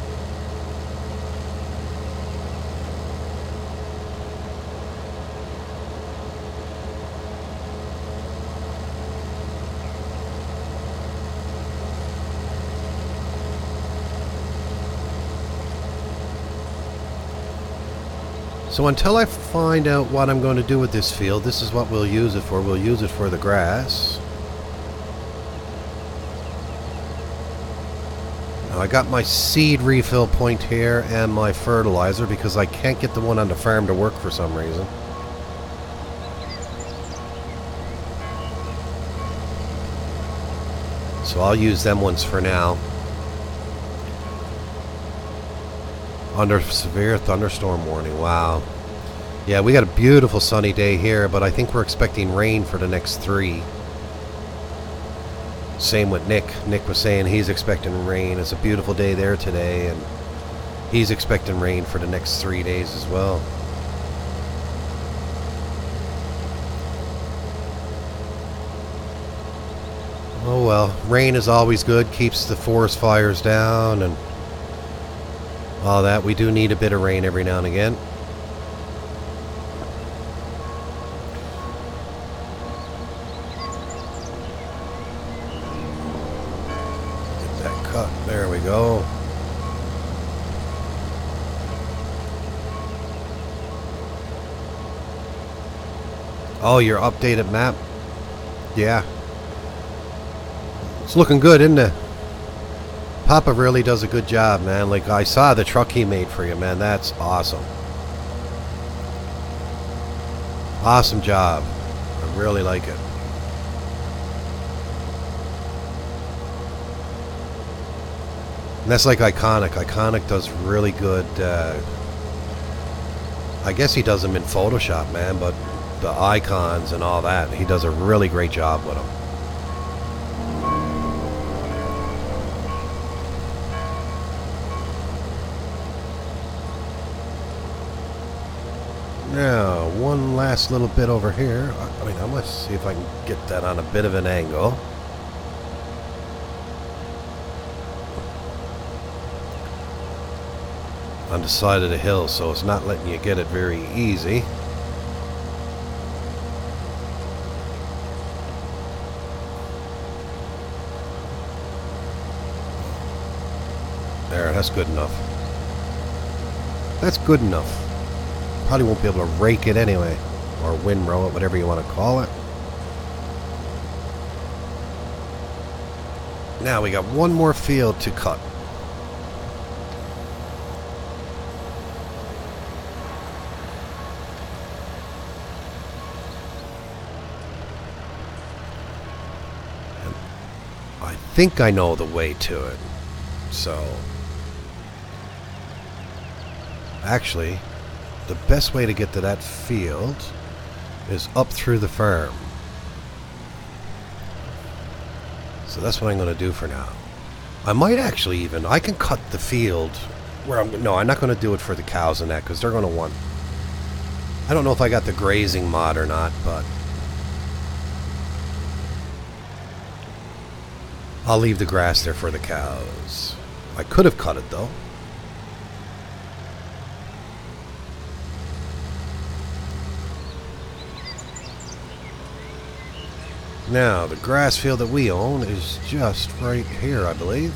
So until I find out what I'm going to do with this field, this is what we'll use it for. We'll use it for the grass. Now I got my seed refill point here and my fertilizer because I can't get the one on the farm to work for some reason. So I'll use them ones for now. Under severe thunderstorm warning. Wow. Yeah, we got a beautiful sunny day here, but I think we're expecting rain for the next 3. Same with Nick. Nick was saying he's expecting rain. It's a beautiful day there today, and he's expecting rain for the next 3 days as well. Oh well, rain is always good, keeps the forest fires down and all that. We do need a bit of rain every now and again. Get that cut. There we go. Oh, your updated map? Yeah. It's looking good, isn't it? Papa really does a good job, man. Like, I saw the truck he made for you, man. That's awesome. Awesome job. I really like it. And that's like Iconic. Iconic does really good. I guess he does them in Photoshop, man, but the icons and all that, he does a really great job with them. Now, one last little bit over here. I mean, I must see if I can get that on a bit of an angle. On the side of the hill, so it's not letting you get it very easy. There, that's good enough. That's good enough. Probably won't be able to rake it anyway, or windrow it, whatever you want to call it. Now we got one more field to cut. And I think I know the way to it. So, actually, the best way to get to that field is up through the farm. So that's what I'm going to do for now. I might actually even, I can cut the field where no, I'm not going to do it for the cows and that because they're going to want, I don't know if I got the grazing mod or not, but I'll leave the grass there for the cows. I could have cut it though. Now, the grass field that we own is just right here, I believe.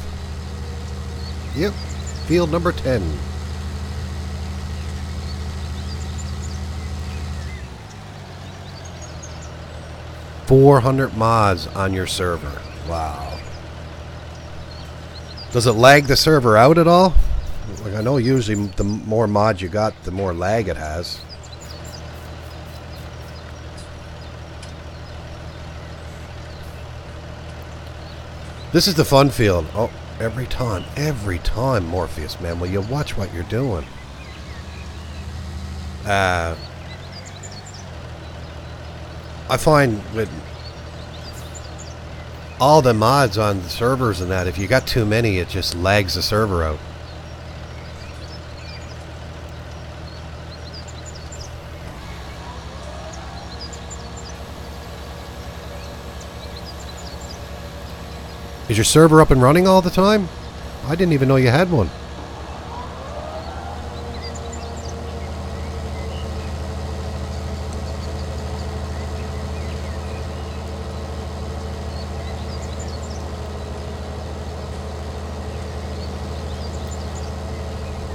Yep, field number 10. $400 mods on your server. Wow. Does it lag the server out at all? Like, I know usually the more mods you got, the more lag it has. This is the fun field. Oh, every time, Morpheus, man. Will you watch what you're doing? I find with all the mods on the servers and that, if you got too many, it just lags the server out. Is your server up and running all the time? I didn't even know you had one.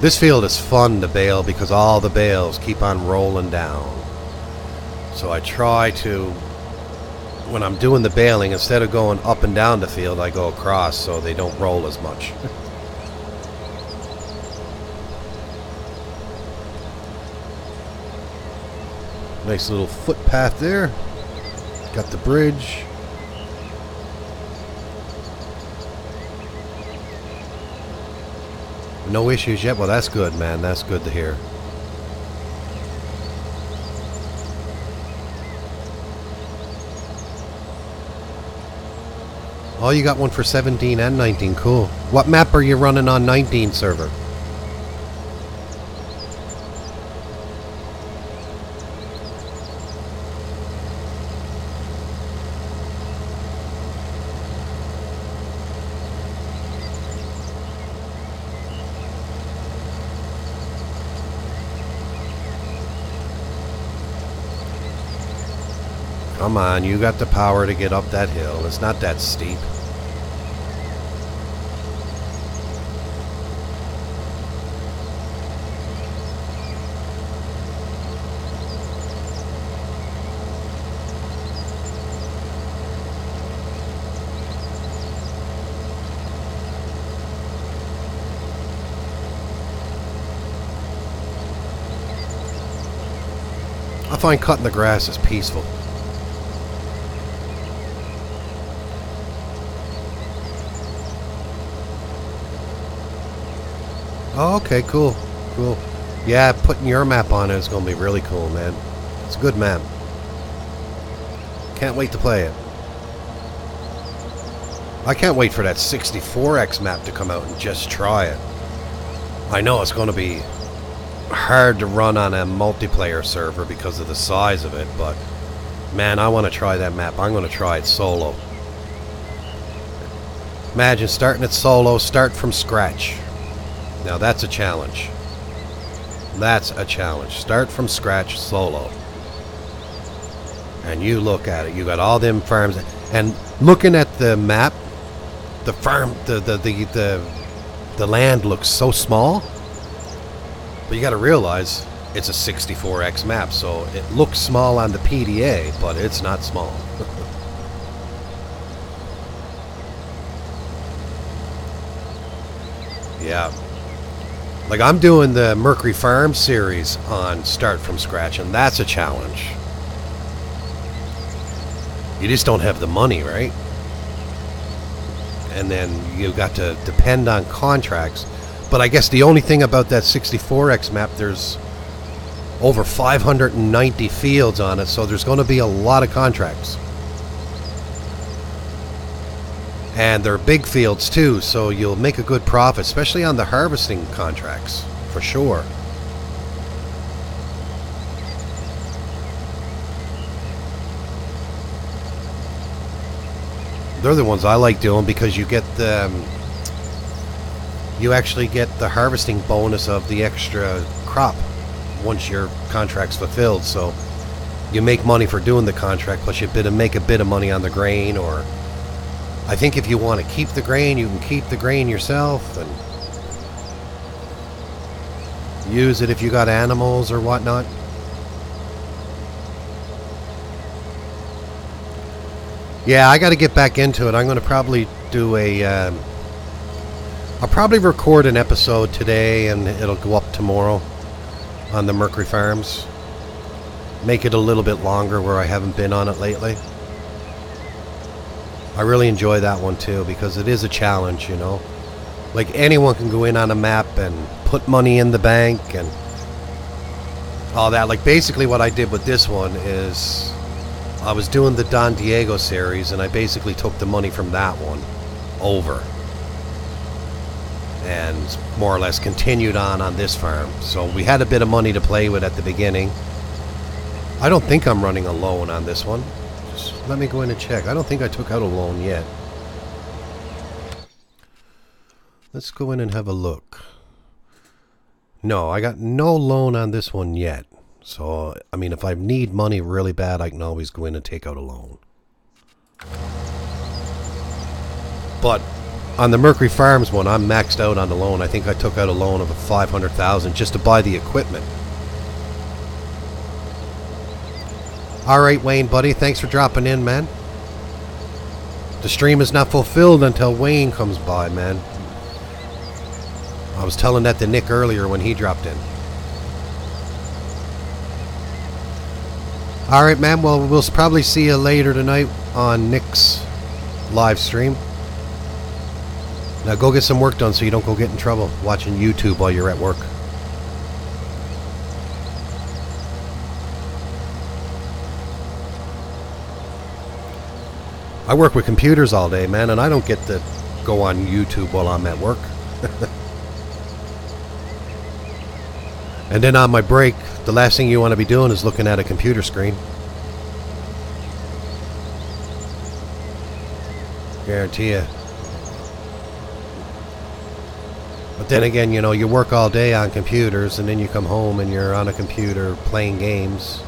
This field is fun to bale because all the bales keep on rolling down. So I try to, when I'm doing the baling, instead of going up and down the field, I go across so they don't roll as much. Nice little footpath there. Got the bridge. No issues yet? Well, that's good, man. That's good to hear. Oh, you got one for 17 and 19. Cool. What map are you running on 19 server? Come on, you got the power to get up that hill. It's not that steep. I find cutting the grass is peaceful. Oh, okay, cool. Cool. Yeah, putting your map on it is going to be really cool, man. It's a good map. Can't wait to play it. I can't wait for that 64X map to come out and just try it. I know it's going to be hard to run on a multiplayer server because of the size of it, but man, I want to try that map. I'm going to try it solo. Imagine starting it solo, start from scratch. Now that's a challenge. That's a challenge. Start from scratch solo. And you look at it. You got all them farms. And looking at the map, the farm, the land looks so small. But you got to realize it's a 64X map, so it looks small on the PDA, but it's not small. Yeah. Like, I'm doing the Mercury Farm series on Start From Scratch, and that's a challenge. You just don't have the money, right? And then you got to depend on contracts. But I guess the only thing about that 64X map, there's over 590 fields on it, so there's going to be a lot of contracts. And they're big fields too, so you'll make a good profit, especially on the harvesting contracts, for sure. They're the ones I like doing because you get the... you actually get the harvesting bonus of the extra crop once your contract's fulfilled, so you make money for doing the contract, plus you make a bit of money on the grain, or... I think if you want to keep the grain, you can keep the grain yourself and use it if you got animals or whatnot. Yeah, I got to get back into it. I'm going to probably do a... I'll probably record an episode today and it'll go up tomorrow on the Mercury Farms. Make it a little bit longer where I haven't been on it lately. I really enjoy that one too because it is a challenge, you know. Like anyone can go in on a map and put money in the bank and all that. Like basically what I did with this one is I was doing the Don Diego series and I basically took the money from that one over and more or less continued on this farm. So we had a bit of money to play with at the beginning. I don't think I'm running a loan on this one. Just let me go in and check. I don't think I took out a loan yet. Let's go in and have a look. No, I got no loan on this one yet. So, I mean, if I need money really bad, I can always go in and take out a loan. But On the Mercury Farms one, I'm maxed out on the loan. I think I took out a loan of $500,000 just to buy the equipment. Alright, Wayne, buddy. Thanks for dropping in, man. The stream is not fulfilled until Wayne comes by, man. I was telling that to Nick earlier when he dropped in. Alright, man. Well, we'll probably see you later tonight on Nick's live stream. Now go get some work done so you don't go get in trouble watching YouTube while you're at work. I work with computers all day, man, and I don't get to go on YouTube while I'm at work. And then on my break, the last thing you want to be doing is looking at a computer screen. Guarantee you. But then again, you know, you work all day on computers and then you come home and you're on a computer playing games.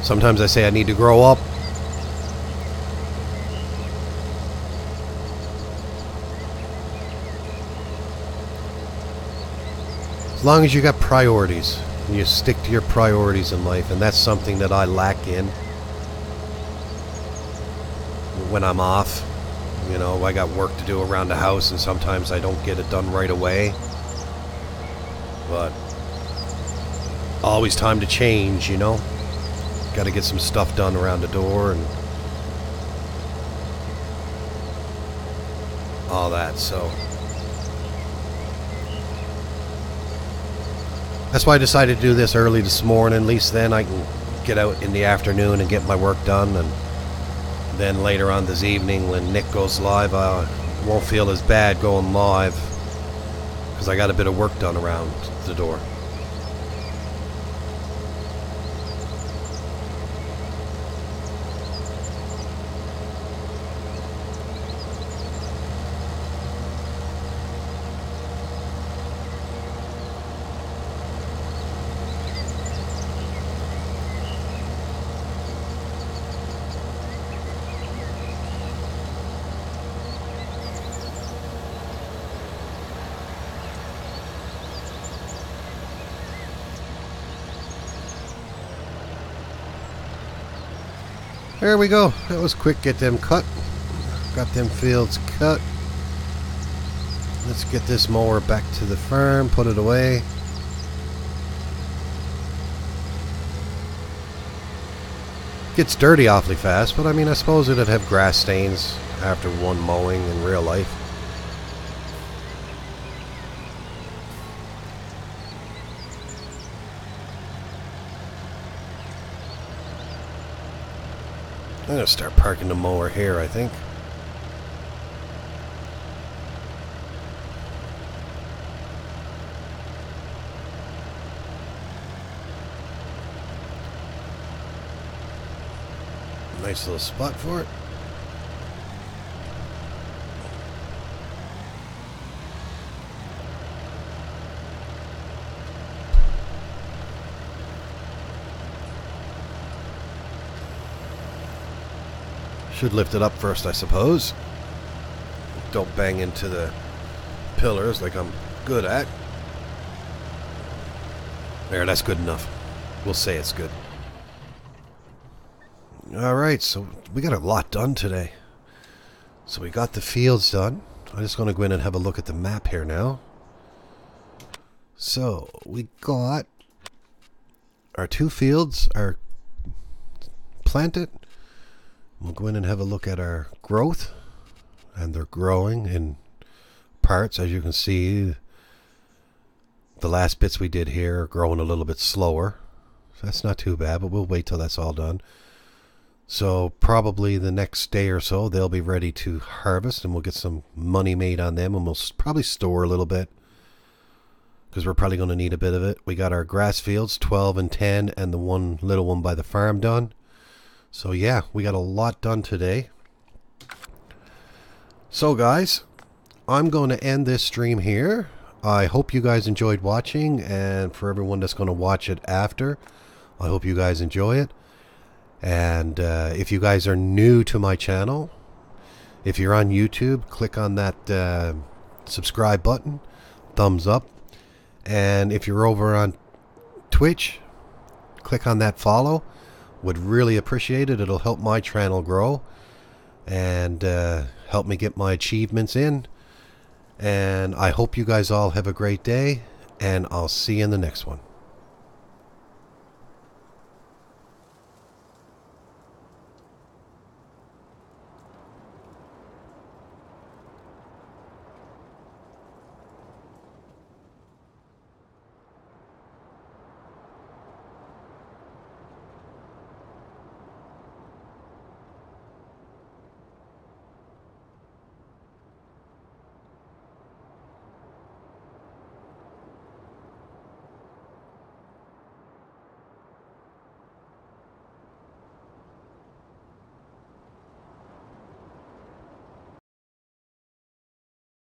Sometimes I say I need to grow up. As long as you got priorities. You stick to your priorities in life, and that's something that I lack in when I'm off. You know, I got work to do around the house, and sometimes I don't get it done right away. But always time to change, you know. Got to get some stuff done around the door and all that, so that's why I decided to do this early this morning. At least then I can get out in the afternoon and get my work done. And then later on this evening when Nick goes live, I won't feel as bad going live because I got a bit of work done around the door. There we go. That was quick. Get them cut. Got them fields cut. Let's get this mower back to the farm. Put it away. Gets dirty awfully fast, but I mean, I suppose it'd have grass stains after one mowing in real life. I'm going to start parking the mower here, I think. Nice little spot for it. Should lift it up first, I suppose. Don't bang into the pillars like I'm good at. There, that's good enough. We'll say it's good. Alright, so we got a lot done today. So we got the fields done. I'm just going to go in and have a look at the map here now. So, we got our 2 fields are planted. We'll go in and have a look at our growth, and they're growing in parts. As you can see, the last bits we did here are growing a little bit slower. So that's not too bad, but we'll wait till that's all done. So probably the next day or so they'll be ready to harvest, and we'll get some money made on them, and we'll probably store a little bit because we're probably going to need a bit of it. We got our grass fields, 12 and 10, and the one little one by the farm done. So yeah, we got a lot done today. So guys, I'm going to end this stream here. I hope you guys enjoyed watching, and for everyone that's going to watch it after, I hope you guys enjoy it. And if you guys are new to my channel, if you're on YouTube, click on that subscribe button, thumbs up. And if you're over on Twitch, click on that follow. Would really appreciate it. It'll help my channel grow and help me get my achievements in. And I hope you guys all have a great day, and I'll see you in the next one.